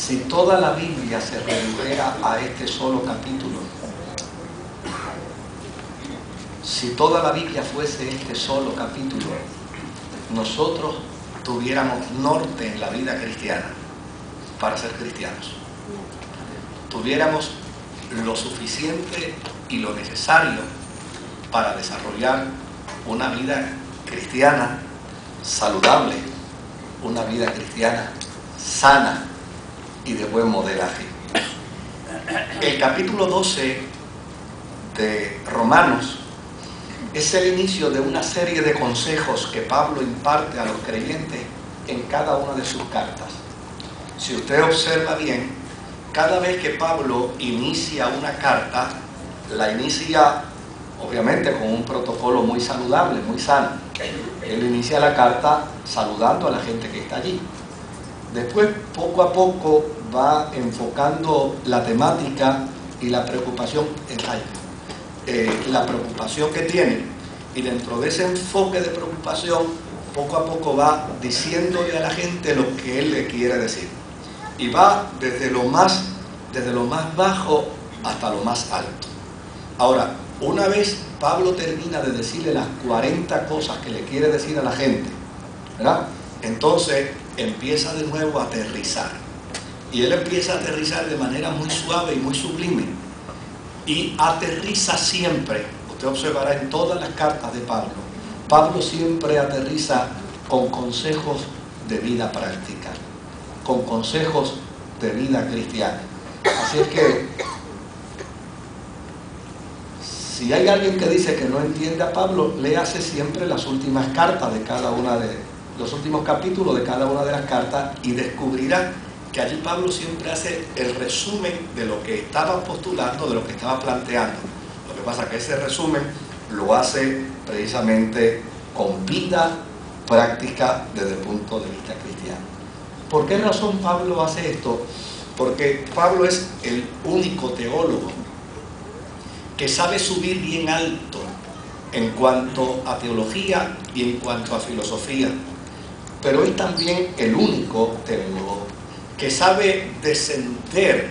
Si toda la Biblia se redujera a este solo capítulo, si toda la Biblia fuese este solo capítulo, nosotros tuviéramos norte en la vida cristiana para ser cristianos. Tuviéramos lo suficiente y lo necesario para desarrollar una vida cristiana saludable, una vida cristiana sana y de buen modelaje. El capítulo 12 de Romanos es el inicio de una serie de consejos que Pablo imparte a los creyentes en cada una de sus cartas. Si usted observa bien, cada vez que Pablo inicia una carta, la inicia obviamente con un protocolo muy saludable, muy sano. Él inicia la carta saludando a la gente que está allí. Después, poco a poco, va enfocando la temática y la preocupación que tiene. Y dentro de ese enfoque de preocupación, poco a poco va diciéndole a la gente lo que él le quiere decir. Y va desde lo más bajo hasta lo más alto. Ahora, una vez Pablo termina de decirle las 40 cosas que le quiere decir a la gente, ¿verdad? Entonces empieza de nuevo a aterrizar. Y él empieza a aterrizar de manera muy suave y muy sublime. Y aterriza siempre. Usted observará en todas las cartas de Pablo. Pablo siempre aterriza con consejos de vida práctica, con consejos de vida cristiana. Así es que, si hay alguien que dice que no entiende a Pablo, léase siempre las últimas cartas de cada una de los últimos capítulos de cada una de las cartas y descubrirá que allí Pablo siempre hace el resumen de lo que estaba postulando, de lo que estaba planteando. Lo que pasa es que ese resumen lo hace precisamente con vida práctica desde el punto de vista cristiano. ¿Por qué razón Pablo hace esto? Porque Pablo es el único teólogo que sabe subir bien alto en cuanto a teología y en cuanto a filosofía, pero es también el único teólogo que sabe descender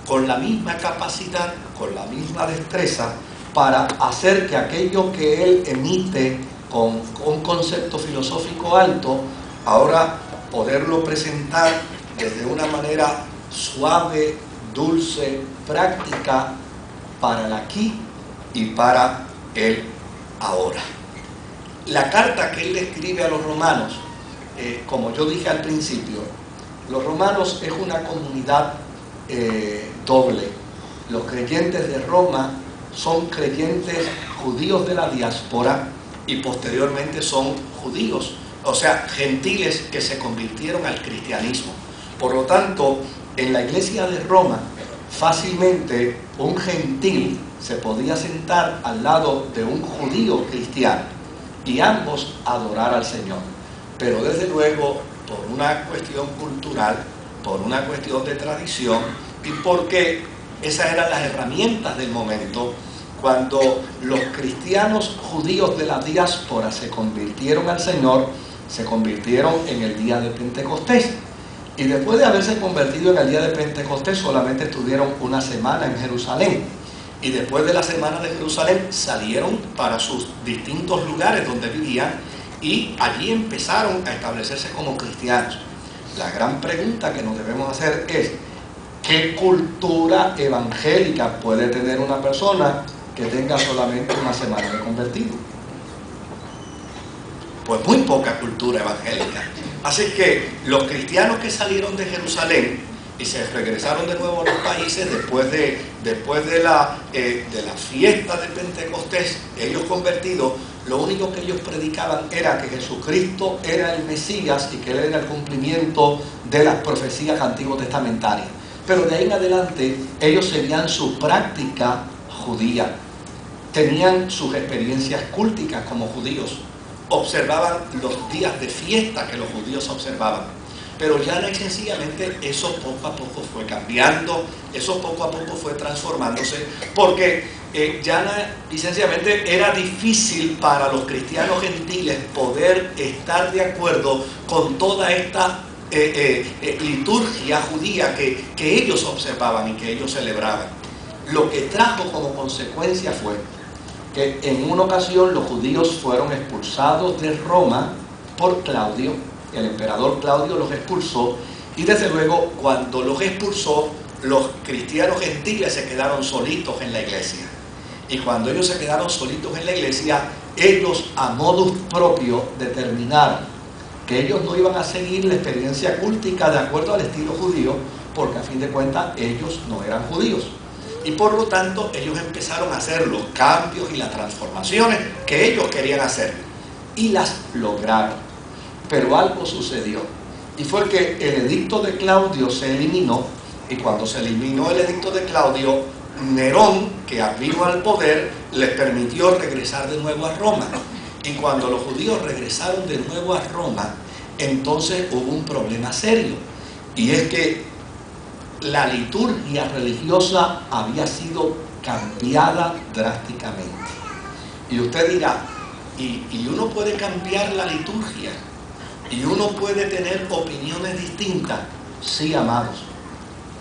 con la misma capacidad, con la misma destreza, para hacer que aquello que él emite con un concepto filosófico alto, ahora poderlo presentar desde una manera suave, dulce, práctica, para el aquí y para el ahora. La carta que él le escribe a los romanos, como yo dije al principio, los romanos es una comunidad doble. Los creyentes de Roma son creyentes judíos de la diáspora y posteriormente son judíos, o sea, gentiles que se convirtieron al cristianismo. Por lo tanto, en la iglesia de Roma, fácilmente un gentil se podía sentar al lado de un judío cristiano y ambos adorar al Señor. Pero desde luego, por una cuestión cultural, por una cuestión de tradición y porque esas eran las herramientas del momento, cuando los cristianos judíos de la diáspora se convirtieron al Señor, se convirtieron en el día de Pentecostés. Y después de haberse convertido en el día de Pentecostés, solamente estuvieron una semana en Jerusalén. Y después de la semana de Jerusalén, salieron para sus distintos lugares donde vivían y allí empezaron a establecerse como cristianos. La gran pregunta que nos debemos hacer es: ¿qué cultura evangélica puede tener una persona que tenga solamente una semana de convertido? Pues muy poca cultura evangélica. Así que los cristianos que salieron de Jerusalén y se regresaron de nuevo a los países después de la fiesta de Pentecostés, ellos convertidos, lo único que ellos predicaban era que Jesucristo era el Mesías y que Él era el cumplimiento de las profecías antiguo-testamentarias. Pero de ahí en adelante ellos seguían su práctica judía, tenían sus experiencias culticas como judíos, observaban los días de fiesta que los judíos observaban. Pero ya no, sencillamente eso poco a poco fue cambiando, eso poco a poco fue transformándose, porque y sencillamente era difícil para los cristianos gentiles poder estar de acuerdo con toda esta liturgia judía que ellos observaban y que ellos celebraban. Lo que trajo como consecuencia fue que en una ocasión los judíos fueron expulsados de Roma por Claudio. El emperador Claudio los expulsó, y desde luego cuando los expulsó, los cristianos gentiles se quedaron solitos en la iglesia. Y cuando ellos se quedaron solitos en la iglesia, ellos a modus propio determinaron que ellos no iban a seguir la experiencia cultica de acuerdo al estilo judío, porque a fin de cuentas ellos no eran judíos. Y por lo tanto ellos empezaron a hacer los cambios y las transformaciones que ellos querían hacer. Y las lograron. Pero algo sucedió. Y fue que el edicto de Claudio se eliminó. Y cuando se eliminó el edicto de Claudio, Nerón, que vino al poder, les permitió regresar de nuevo a Roma. Y cuando los judíos regresaron de nuevo a Roma, entonces hubo un problema serio. Y es que la liturgia religiosa había sido cambiada drásticamente. Y usted dirá, ¿y uno puede cambiar la liturgia? ¿Y uno puede tener opiniones distintas? Sí, amados.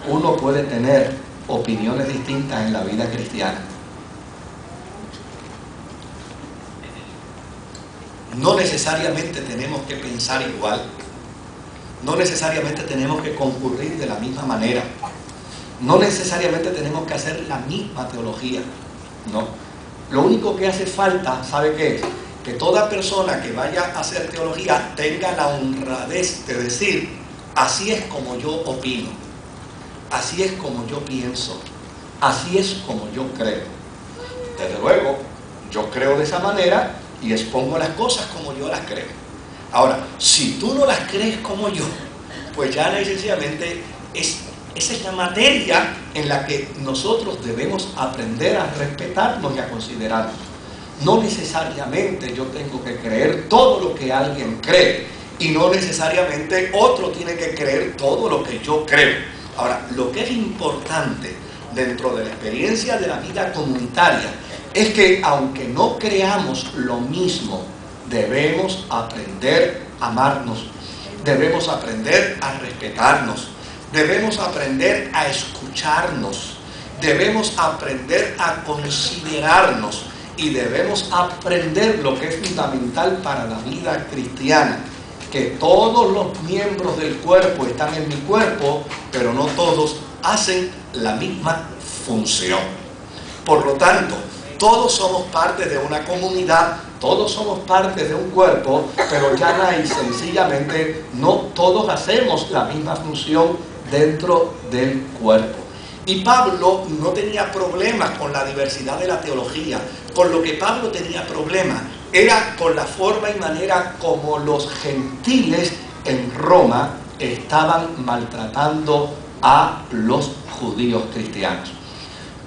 Uno puede tener opiniones distintas en la vida cristiana. No necesariamente tenemos que pensar igual. No necesariamente tenemos que concurrir de la misma manera. No necesariamente tenemos que hacer la misma teología. No. Lo único que hace falta, ¿sabe qué es? Que toda persona que vaya a hacer teología tenga la honradez de decir, así es como yo opino, así es como yo pienso, así es como yo creo. Desde luego, yo creo de esa manera y expongo las cosas como yo las creo. Ahora, si tú no las crees como yo, pues ya necesariamente esa es la materia en la que nosotros debemos aprender a respetarnos y a considerarnos. No necesariamente yo tengo que creer todo lo que alguien cree, y no necesariamente otro tiene que creer todo lo que yo creo. Ahora, lo que es importante dentro de la experiencia de la vida comunitaria es que aunque no creamos lo mismo, debemos aprender a amarnos, debemos aprender a respetarnos, debemos aprender a escucharnos, debemos aprender a considerarnos y debemos aprender lo que es fundamental para la vida cristiana, que todos los miembros del cuerpo están en mi cuerpo, pero no todos hacen la misma función. Por lo tanto, todos somos parte de una comunidad, todos somos parte de un cuerpo, pero ya y sencillamente no todos hacemos la misma función dentro del cuerpo. Y Pablo no tenía problemas con la diversidad de la teología. Con lo que Pablo tenía problemas era con la forma y manera como los gentiles en Roma estaban maltratando a los judíos cristianos.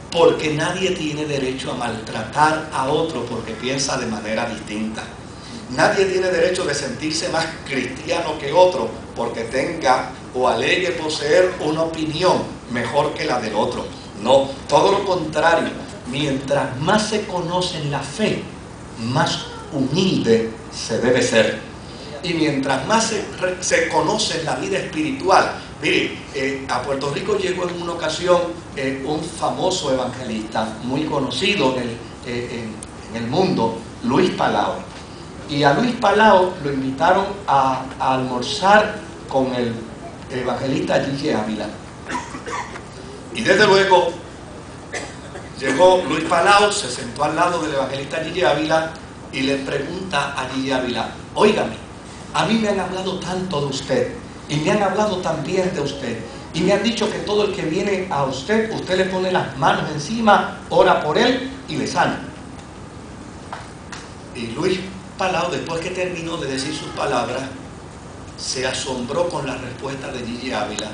Porque nadie tiene derecho a maltratar a otro porque piensa de manera distinta. Nadie tiene derecho de sentirse más cristiano que otro porque tenga o alegue poseer una opinión mejor que la del otro. No, todo lo contrario. Mientras más se conoce la fe, más humilde se debe ser. Y mientras más se conoce la vida espiritual. Mire, a Puerto Rico llegó en una ocasión un famoso evangelista, muy conocido en el mundo, Luis Palau. Y a Luis Palau lo invitaron a almorzar con el evangelista Gigi Ávila. Y desde luego llegó Luis Palau, se sentó al lado del evangelista Gigi Ávila y le pregunta a Gigi Ávila, óigame, a mí me han hablado tanto de usted y me han hablado también de usted y me han dicho que todo el que viene a usted, usted le pone las manos encima, ora por él y le sana. Y Luis Palau, después que terminó de decir sus palabras, se asombró con la respuesta de Gigi Ávila.